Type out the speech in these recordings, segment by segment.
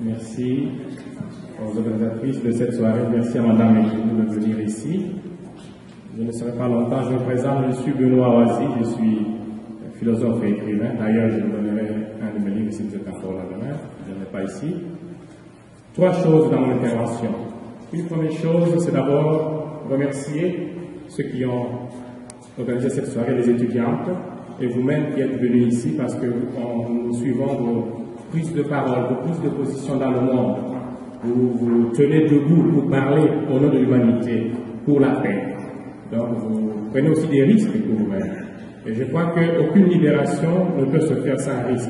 Merci aux organisatrices de cette soirée. Merci à Madame Ejoudou de venir ici. Je ne serai pas longtemps. Je me présente, je suis Benoît Oasi, je suis philosophe et écrivain. D'ailleurs, je vous donnerai un de mes livres si vous êtes encore là demain. Je n'en ai pas ici. 3 choses dans mon intervention. Une première chose, c'est d'abord remercier ceux qui ont organisé cette soirée, les étudiantes, et vous-même qui êtes venus ici parce que nous suivons vos prises de parole, vos prises de position dans le monde. Vous tenez debout pour parler au nom de l'humanité, pour la paix. Donc vous prenez aussi des risques pour vous-même. Et je crois qu'aucune libération ne peut se faire sans risque.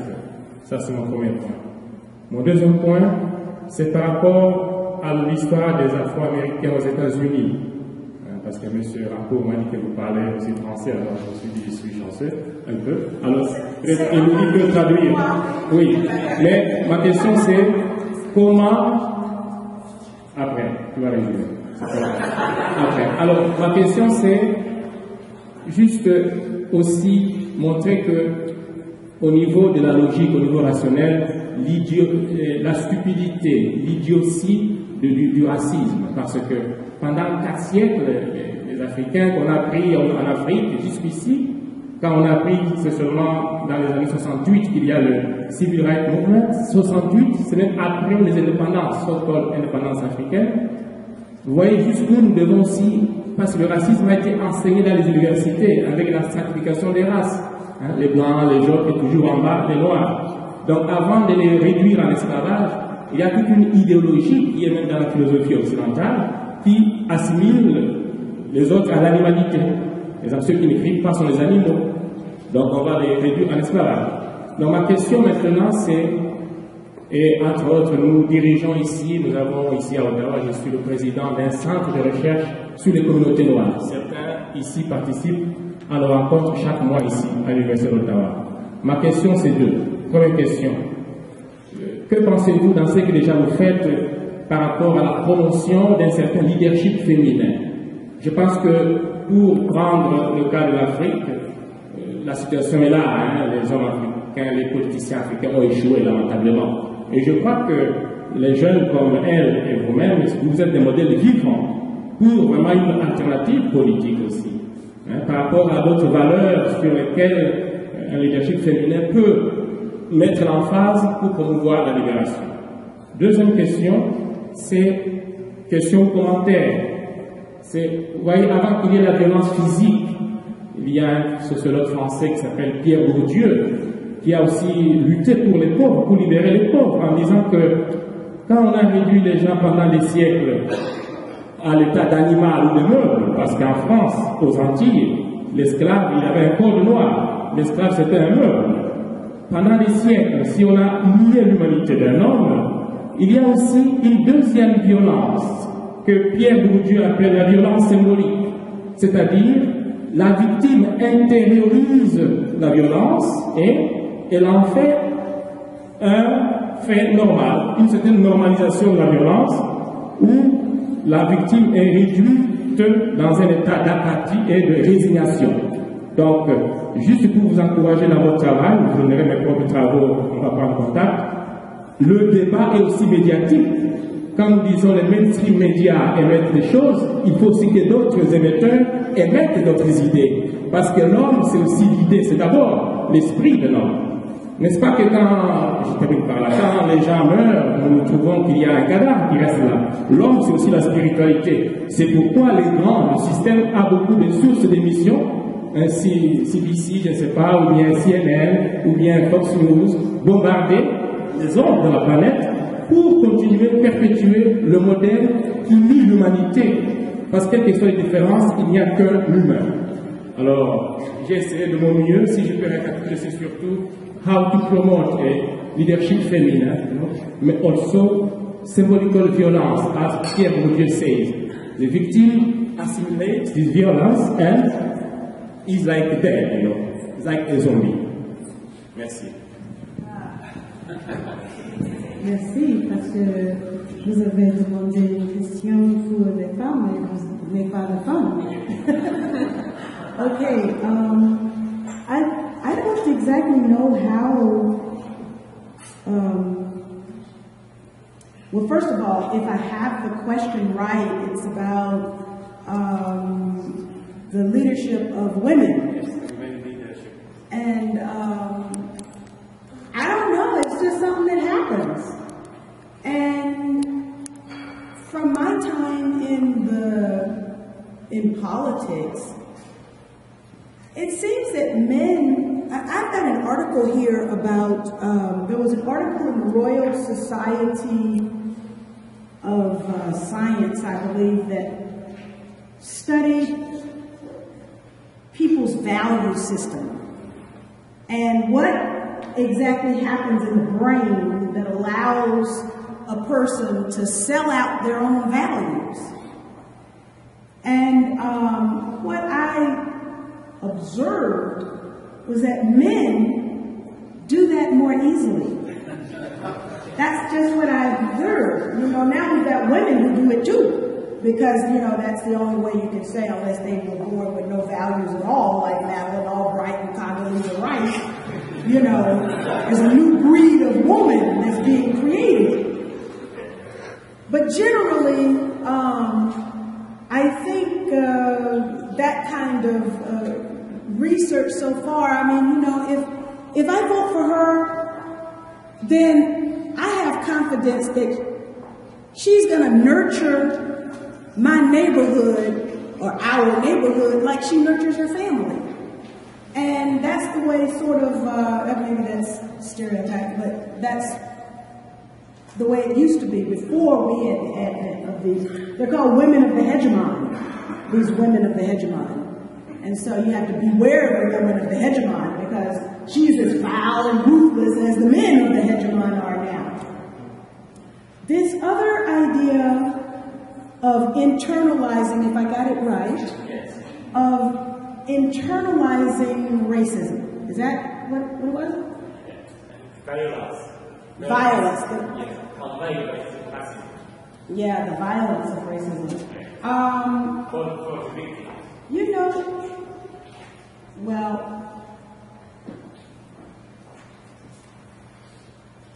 Ça, c'est mon premier point. Mon deuxième point, c'est par rapport à l'histoire des Afro-Américains aux États-Unis. Parce que M. Rampo m'a dit que vous parlez aussi français, alors je suis chanceux, un peu. Alors, il peut traduire. Oui, mais ma question c'est comment. Après, tu vas résumer. Après. Alors, ma question c'est juste aussi montrer que au niveau de la logique, au niveau rationnel, la stupidité, l'idiotie du racisme, parce que pendant 4 siècles, les Africains qu'on a pris en Afrique jusqu'ici, quand on a pris, c'est seulement dans les années 68 qu'il y a le Civil Rights Movement, 68, c'est même après les indépendances, so-called indépendance africaine. Vous voyez jusqu'où nous devons aussi, parce que le racisme a été enseigné dans les universités avec la stratification des races. Les blancs, les jaunes, et toujours en bas, les noirs. Donc avant de les réduire en esclavage, il y a toute une idéologie qui est même dans la philosophie occidentale qui assimile les autres à l'animalité. Les ceux qui n'écrivent pas sont les animaux. Donc on va les réduire en esclavage. Donc ma question maintenant c'est, et entre autres nous dirigeons ici, nous avons ici à Ottawa, je suis le président d'un centre de recherche sur les communautés noires. Certains ici participent à nos rencontres chaque mois ici à l'Université d'Ottawa. Ma question c'est 2. Première question. Que pensez-vous dans ce que déjà vous faites par rapport à la promotion d'un certain leadership féminin? Je pense que pour prendre le cas de l'Afrique, la situation est là, les hommes africains, les politiciens africains ont échoué lamentablement. Et je crois que les jeunes comme elle et vous-même, vous êtes des modèles vivants pour vraiment une alternative politique aussi, par rapport à d'autres valeurs sur lesquelles un leadership féminin peut mettre l'emphase pour promouvoir la libération. Deuxième question, c'est question commentaire. Vous voyez, avant qu'il y ait la violence physique, il y a un sociologue français qui s'appelle Pierre Bourdieu, qui a aussi lutté pour les pauvres, pour libérer les pauvres, en disant que quand on a réduit les gens pendant des siècles à l'état d'animal ou de meuble, parce qu'en France, aux Antilles, l'esclave, il avait un code noir, l'esclave c'était un meuble. Pendant des siècles, si on a nié l'humanité d'un homme, il y a aussi une deuxième violence que Pierre Bourdieu appelle la violence symbolique, c'est-à-dire la victime intériorise la violence et elle en fait un fait normal, une certaine normalisation de la violence où la victime est réduite dans un état d'apathie et de résignation. Donc, juste pour vous encourager dans votre travail, vous donnerez mes propres travaux, on va prendre contact, le débat est aussi médiatique. Quand nous disons les mainstream médias émettent des choses, il faut aussi que d'autres émetteurs émettent d'autres idées. Parce que l'homme, c'est aussi l'idée, c'est d'abord l'esprit de l'homme. N'est-ce pas que je termine par là, quand les gens meurent, nous trouvons qu'il y a un cadavre qui reste là. L'homme, c'est aussi la spiritualité. C'est pourquoi les grands, le système a beaucoup de sources d'émissions, ainsi CBC, je ne sais pas, ou bien CNN, ou bien Fox News, bombarder les hommes de la planète pour continuer de perpétuer le modèle qui nie l'humanité. Parce quelle que soit les différences, il n'y a qu'un humain. Alors, j'ai essayé de mon mieux, si je peux récapituler, c'est surtout how to promote a leadership féminin, mais also symbolical violence, as Pierre Bourdieu says. The victim assimilates this violence and is like dead, it's like a zombie. Merci. Merci, parce que vous avez demandé une question pour les femmes, et vous n'êtes pas de femme. Okay, I don't exactly know how Well, first of all, if I have the question right, it's about the leadership of women. And I don't know, it's just something that happens. And from my time in politics, it seems that men, I've got an article here about, there was an article in the Royal Society of Science, I believe, that studied people's value system and what exactly happens in the brain that allows a person to sell out their own values. And what I observed was that men do that more easily. That's just what I observed. You know, now we've got women who do it too. Because, you know, that's the only way you can say, unless they were born with no values at all, like Madeleine Albright and Condoleezza Rice, you know, there's a new breed of woman that's being created. But generally, I think that kind of research so far, I mean, you know, if I vote for her, then I have confidence that she's going to nurture my neighborhood or our neighborhood like she nurtures her family. And that's the way sort of, maybe that's stereotype, but that's the way it used to be before we had the advent of these. They're called women of the hegemon, these women of the hegemon. And so you have to beware of the women of the hegemon because she's as foul and ruthless as the men of the hegemon are now. This other idea of internalizing, if I got it right, of internalizing racism. Is that what it was? Violence. Violence. Yeah, the violence of racism. You know, well,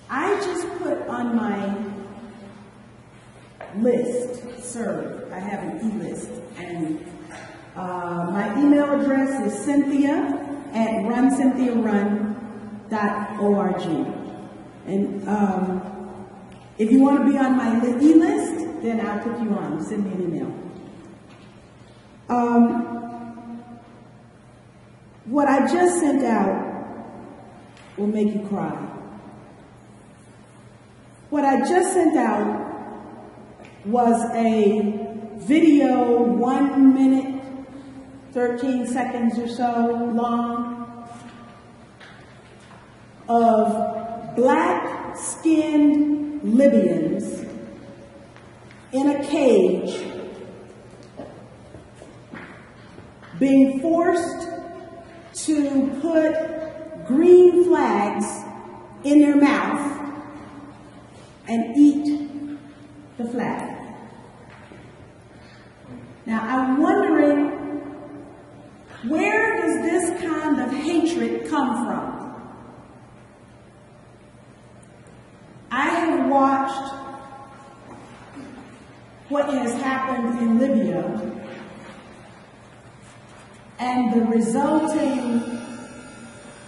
I just put on my list, serve. I have an e-list, and my email address is cynthia@runcynthiarun.org. And if you want to be on my e-list, then I'll put you on. Send me an email. What I just sent out will make you cry. What I just sent out was a video, 1 minute, 13 seconds or so long, of black-skinned Libyans in a cage being forced to put green flags in their mouth and eat the flag. Now, I'm wondering, where does this kind of hatred come from? I have watched what has happened in Libya and the resulting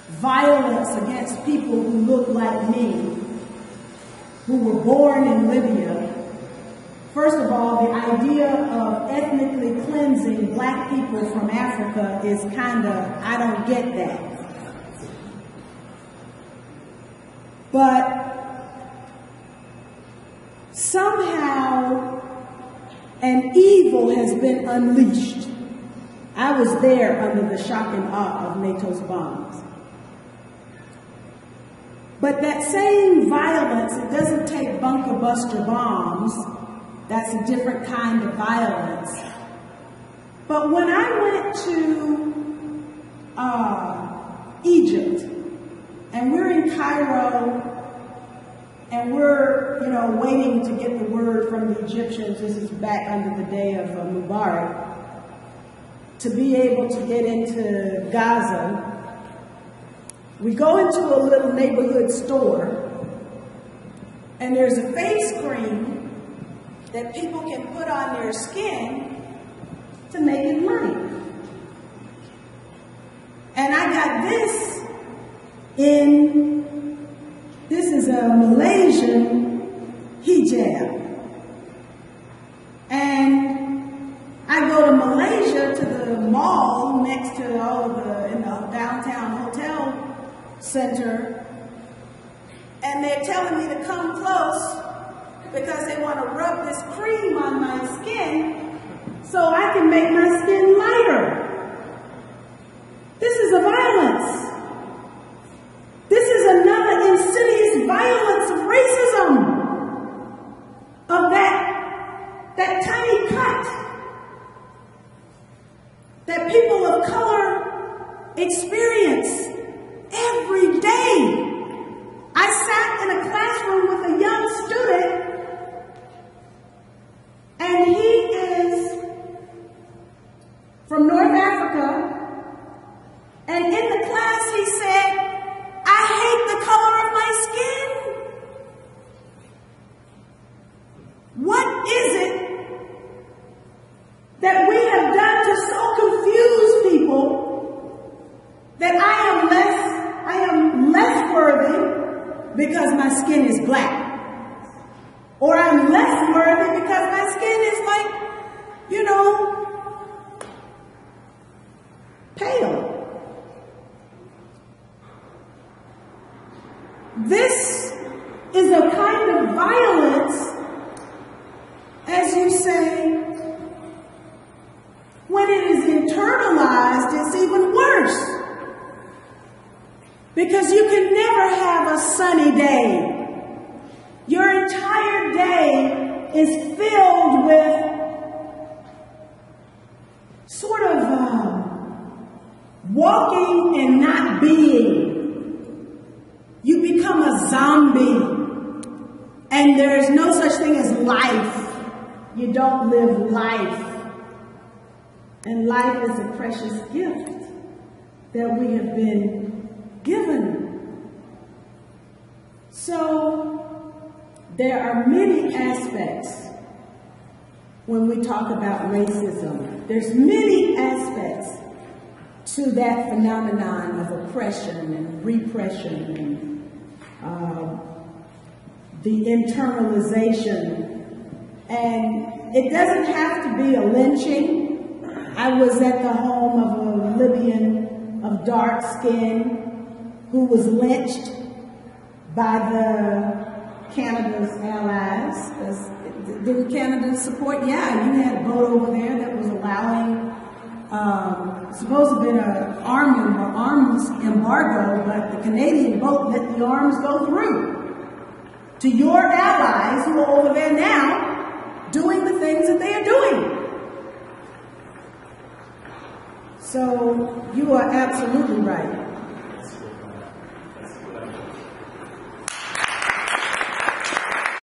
violence against people who look like me, who were born in Libya. First of all, the idea of ethnically cleansing black people from Africa is kind of, I don't get that. But somehow an evil has been unleashed. I was there under the shock and awe of NATO's bombs. But that same violence, it doesn't take bunker buster bombs. That's a different kind of violence. But when I went to Egypt, and we're in Cairo, and we're, waiting to get the word from the Egyptians, this is back under the day of Mubarak, to be able to get into Gaza, we go into a little neighborhood store, And there's a face cream that people can put on their skin to make it money. And I got this is a Malaysian hijab. And I go to Malaysia to the mall next to all of in the downtown hotel center, and they're telling me to come close because they want to rub this cream on my skin so I can make my skin lighter. This is a violence. This is another insidious violence of racism, of that tiny cut that people of color experience every day. I sat in a classroom with a young student, and he is from North Africa, and in the class he said, "I hate the color of my skin." What is it that we have done to so confuse people that I am less worthy because my skin is black? Or I'm less worthy because my skin is pale. This is a kind of violence, as you say, when it is internalized, it's even worse. Because you can never have a sunny day. Your entire day is filled with sort of walking and not being. You become a zombie, and there is no such thing as life. You don't live life. And life is a precious gift that we have been given. So there are many aspects when we talk about racism. There's many aspects to that phenomenon of oppression and repression and the internalization. And it doesn't have to be a lynching. I was at the home of a Libyan of dark skin who was lynched by Canada's allies. Didn't Canada support? Yeah, you had a boat over there that was allowing, supposed to have been an arms embargo, but the Canadian boat let the arms go through to your allies who are over there now doing the things that they are doing. So you are absolutely right.